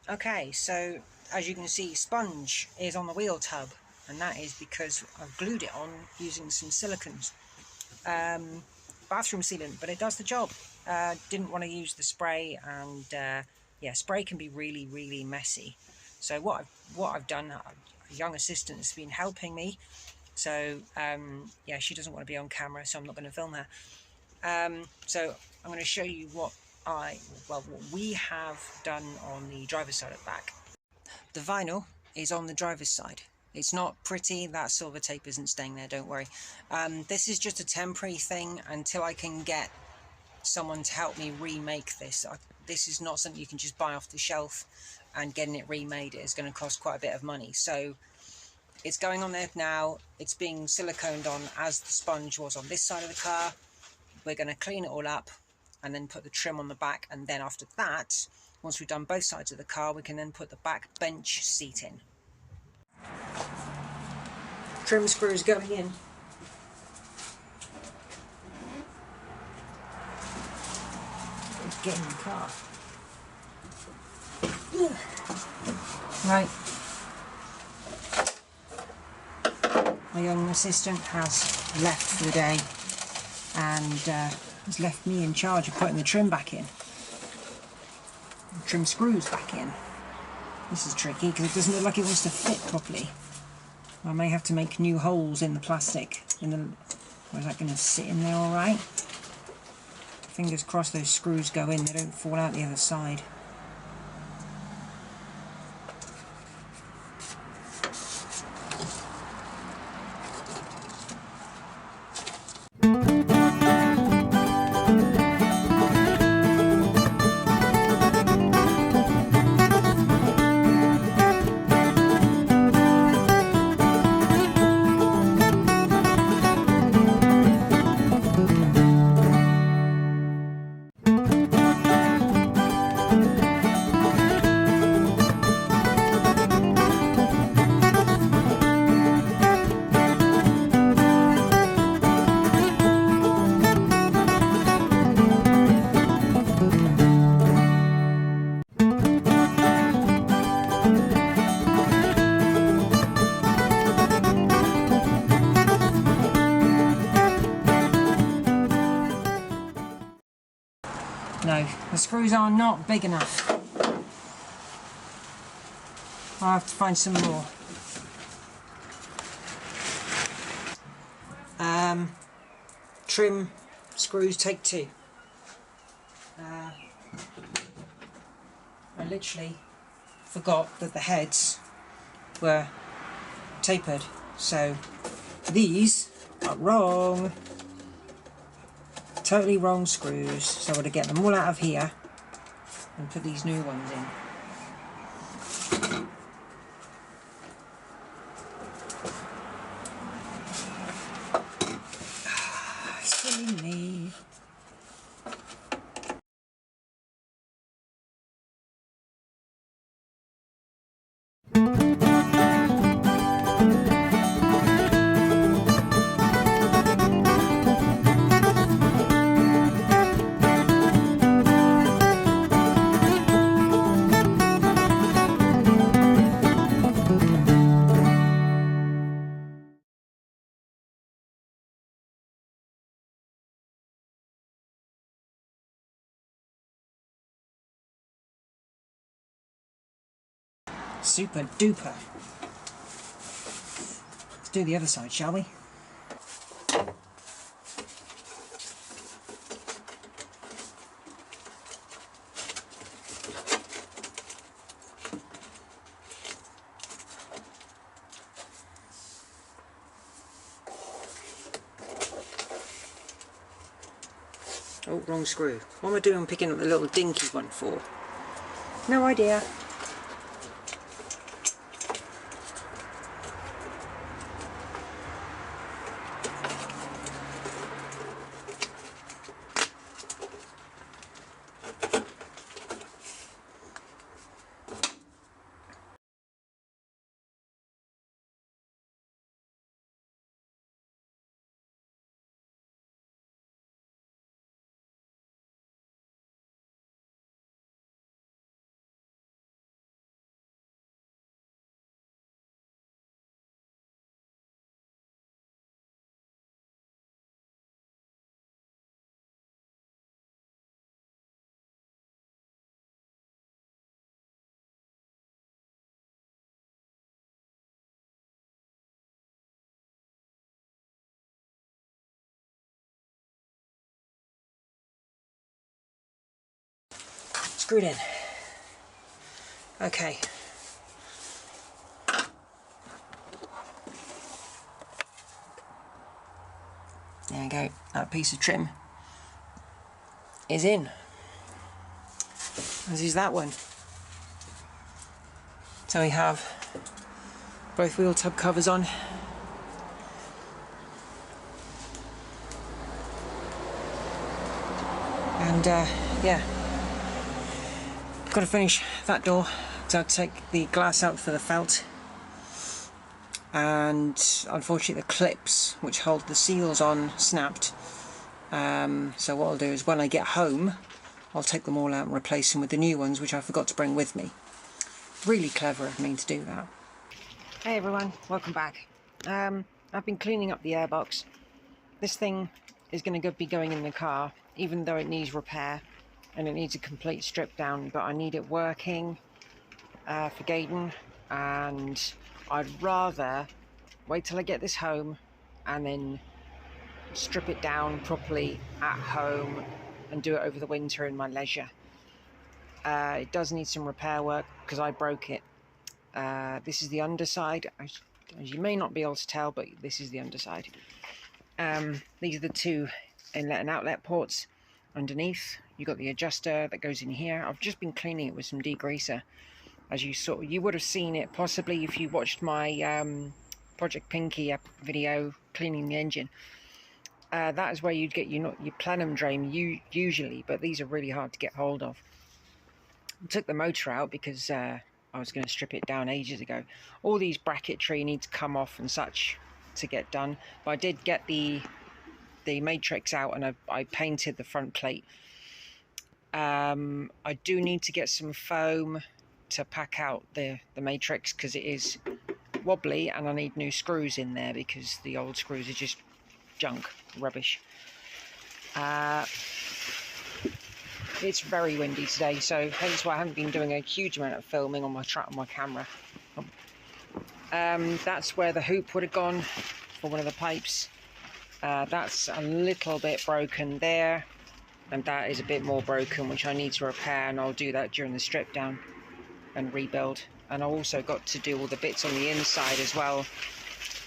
Okay, so as you can see, sponge is on the wheel tub, and that is because I've glued it on using some silicone bathroom sealant, but it does the job. Didn't want to use the spray, and yeah, spray can be really messy. So what I've done, a young assistant has been helping me. So yeah, she doesn't want to be on camera, so I'm not going to film her. So I'm going to show you what we have done on the driver's side at the back. The vinyl is on the driver's side. It's not pretty, that silver tape isn't staying there, don't worry. This is just a temporary thing until I can get someone to help me remake this. This is not something you can just buy off the shelf, and getting it remade is going to cost quite a bit of money. So it's going on there now. It's being siliconed on as the sponge was on this side of the car. We're going to clean it all up and then put the trim on the back, and then after that, once we've done both sides of the car, we can then put the back bench seat in. Trim screws going in. Get in the car. Right. My young assistant has left for the day and has left me in charge of putting the trim back in. Trim screws back in. This is tricky because it doesn't look like it wants to fit properly. I may have to make new holes in the plastic. Or is that going to sit in there all right? Fingers crossed those screws go in, they don't fall out the other side. No, the screws are not big enough. I'll have to find some more. Trim screws, take 2. I literally forgot that the heads were tapered, so these are wrong. Totally wrong screws, so I've got to get them all out of here and put these new ones in. Silly me. Super duper. Let's do the other side, shall we? Oh, wrong screw. What am I doing picking up the little dinky one for? No idea. screwed in. Okay. There you go, that piece of trim is in, as is that one. So we have both wheel tub covers on. And yeah, got to finish that door, so I'll take the glass out for the felt. And unfortunately the clips which hold the seals on snapped. So what I'll do is when I get home, I'll take them all out and replace them with the new ones, which I forgot to bring with me. Really clever of me to do that. Hey everyone, welcome back. I've been cleaning up the airbox. This thing is going to be going in the car, even though it needs repair and it needs a complete strip down, but I need it working for Gaydon, and I'd rather wait till I get this home and then strip it down properly at home and do it over the winter in my leisure. It does need some repair work because I broke it. This is the underside, as you may not be able to tell, but this is the underside. These are the two inlet and outlet ports. Underneath you got the adjuster that goes in here. I've just been cleaning it with some degreaser, as you would have seen it possibly if you watched my Project Pinky video cleaning the engine. That is where you'd get your plenum drain usually, but these are really hard to get hold of. I took the motor out because I was going to strip it down ages ago. All these bracketry need to come off and such to get done, but I did get the matrix out and I painted the front plate. I do need to get some foam to pack out the matrix because it is wobbly, and I need new screws in there because the old screws are just junk, rubbish. It's very windy today, so hence why I haven't been doing a huge amount of filming on my camera. That's where the hoop would have gone for one of the pipes. That's a little bit broken there, and that is a bit more broken, which I need to repair, and I'll do that during the strip down and rebuild. And I also got to do all the bits on the inside as well,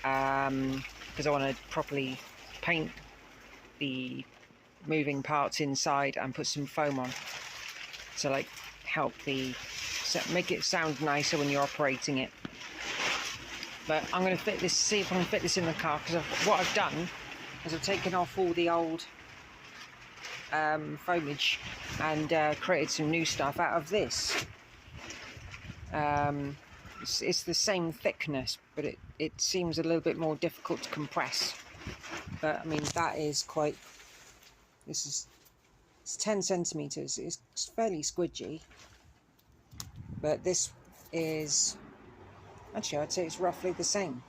because I want to properly paint the moving parts inside and put some foam on to like help make it sound nicer when you're operating it. But I'm going to see if I can fit this in the car, because what I've done is I've taken off all the old foamage and created some new stuff out of this. It's the same thickness, but it seems a little bit more difficult to compress. But I mean, that is quite, it's 10 centimeters. It's fairly squidgy, but this is, actually I'd say it's roughly the same.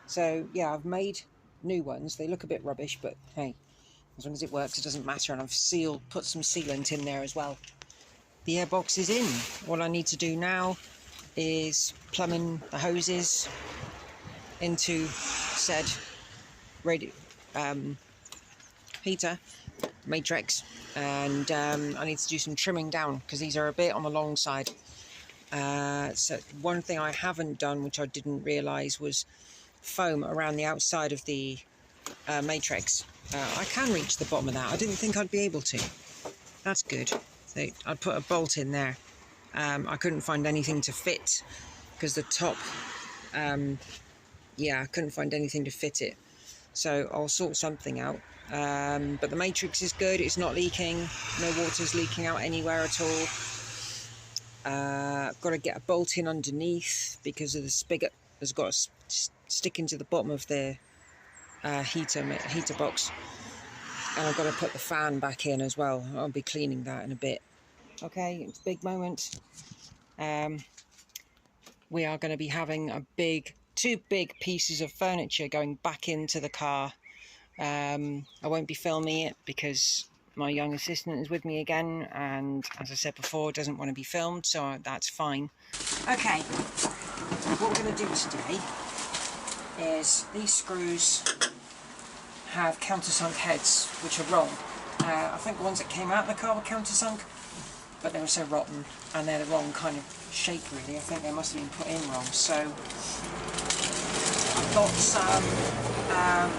So yeah, I've made new ones. They look a bit rubbish, but hey, as long as it works, it doesn't matter. And I've put some sealant in there as well. The airbox is in. All I need to do now is plumb in the hoses into said heater matrix, and I need to do some trimming down because these are a bit on the long side. So one thing I haven't done, which I didn't realise, was foam around the outside of the matrix. I can reach the bottom of that. I didn't think I'd be able to. That's good. So I'd put a bolt in there. I couldn't find anything to fit because the top, yeah, I couldn't find anything to fit it. So I'll sort something out. But the matrix is good. It's not leaking. No water's leaking out anywhere at all. I've got to get a bolt in underneath because of the spigot has got to stick into the bottom of the heater box. And I've got to put the fan back in as well. I'll be cleaning that in a bit. Okay, it's a big moment. We are going to be having two big pieces of furniture going back into the car. I won't be filming it because my young assistant is with me again, and as I said before, doesn't want to be filmed, so that's fine. Okay, what we're going to do today is these screws have countersunk heads, which are wrong. I think the ones that came out of the car were countersunk. but they were so rotten, and they're the wrong kind of shape really. I think they must have been put in wrong. So I've got some, can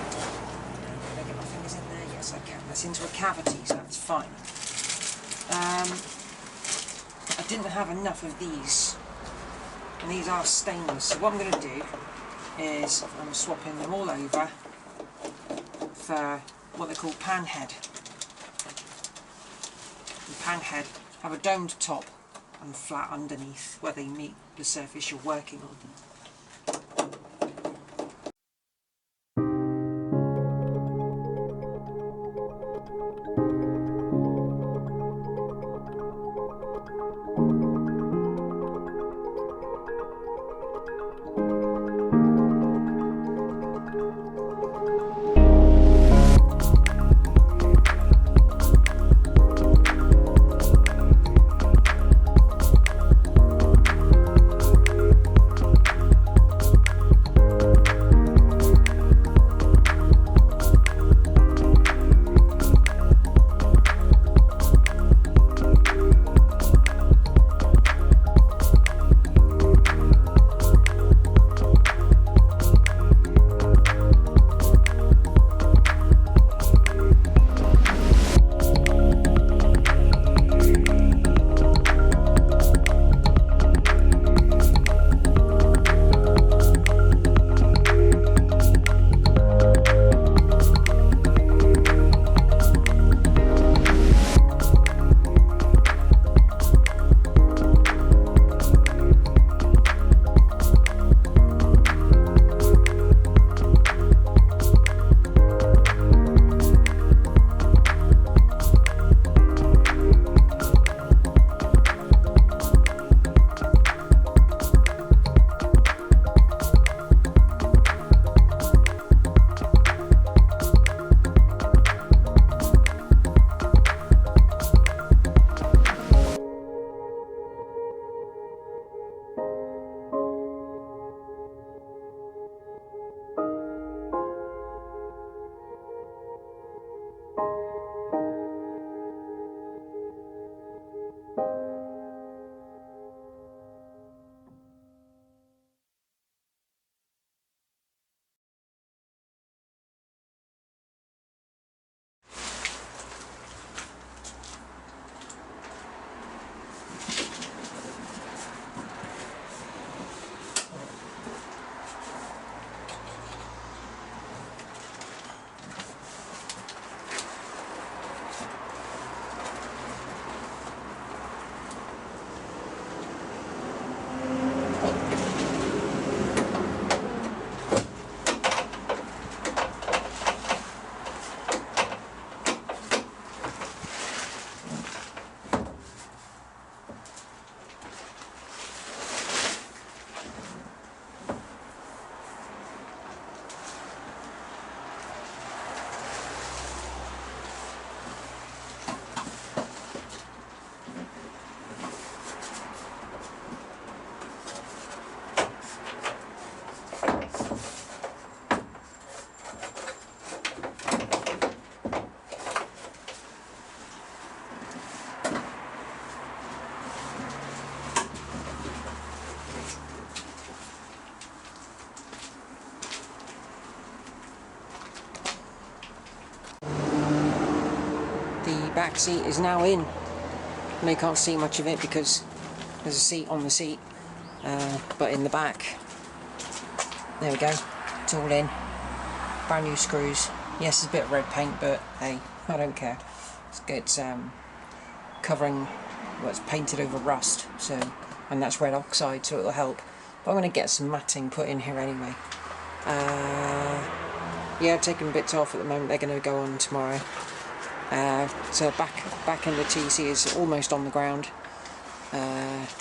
I get my fingers in there? Yes I can. That's into a cavity, so that's fine. I didn't have enough of these, and these are stainless, so what I'm going to do is I'm swapping them all over for what they call panhead. And panhead have a domed top and flat underneath where they meet the surface you're working on. The back seat is now in. You can't see much of it because there's a seat on the seat, but in the back, there we go, it's all in. Brand new screws. Yes, it's a bit of red paint, but hey, I don't care. It's covering, well, it's painted over rust, so, and that's red oxide, so it'll help. But I'm going to get some matting put in here anyway. Yeah, taking bits off at the moment. They're going to go on tomorrow. So back in the TeeCee is almost on the ground.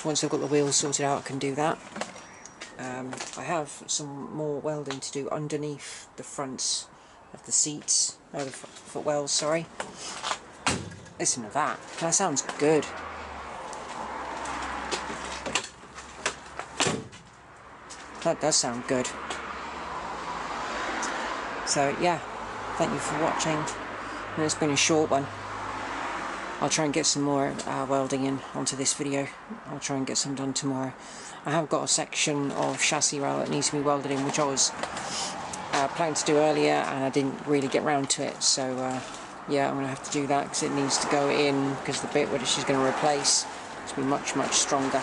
Once I've got the wheels sorted out, I can do that. I have some more welding to do underneath the fronts of the seats, the footwells, sorry. Listen to that. That sounds good. That does sound good. So yeah, thank you for watching. And it's been a short one. I'll try and get some more welding in onto this video. I'll try and get some done tomorrow. I have got a section of chassis rail that needs to be welded in, which I was planning to do earlier, and I didn't really get round to it. So yeah, I'm going to have to do that because it needs to go in, because the bit which she's going to replace is to be much, much stronger.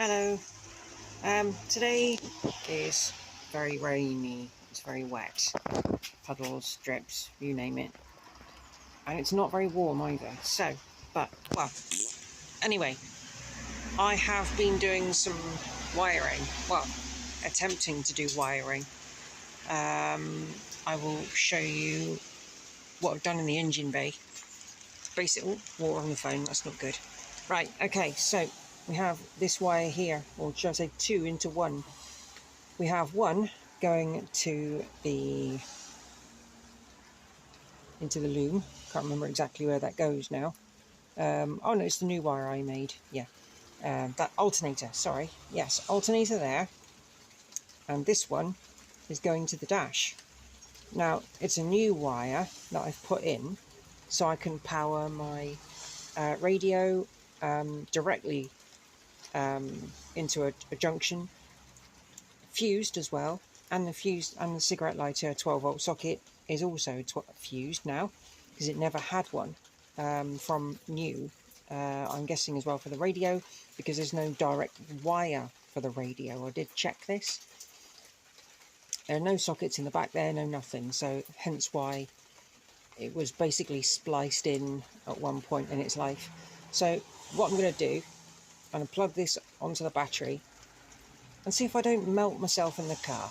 Hello. Today is very rainy, it's very wet, puddles, drips, you name it, and it's not very warm either. So, well, anyway, I have been doing some wiring, attempting to do wiring. I will show you what I've done in the engine bay. Basically, water on the phone, that's not good. Right, okay, so we have this wire here, or should I say 2 into 1. We have one going to into the loom. Can't remember exactly where that goes now. Oh no, it's the new wire I made. Yeah, that alternator. Sorry, yes, alternator there. And this one is going to the dash. Now it's a new wire that I've put in, so I can power my radio directly into a junction, fused as well, and the cigarette lighter 12-volt socket is also fused now, because it never had one from new. I'm guessing as well for the radio, because there's no direct wire for the radio. I did check this. There are no sockets in the back there, no nothing, so hence why it was basically spliced in at one point in its life. So what I'm going to do, I'm going to plug this onto the battery and see if I don't melt myself in the car.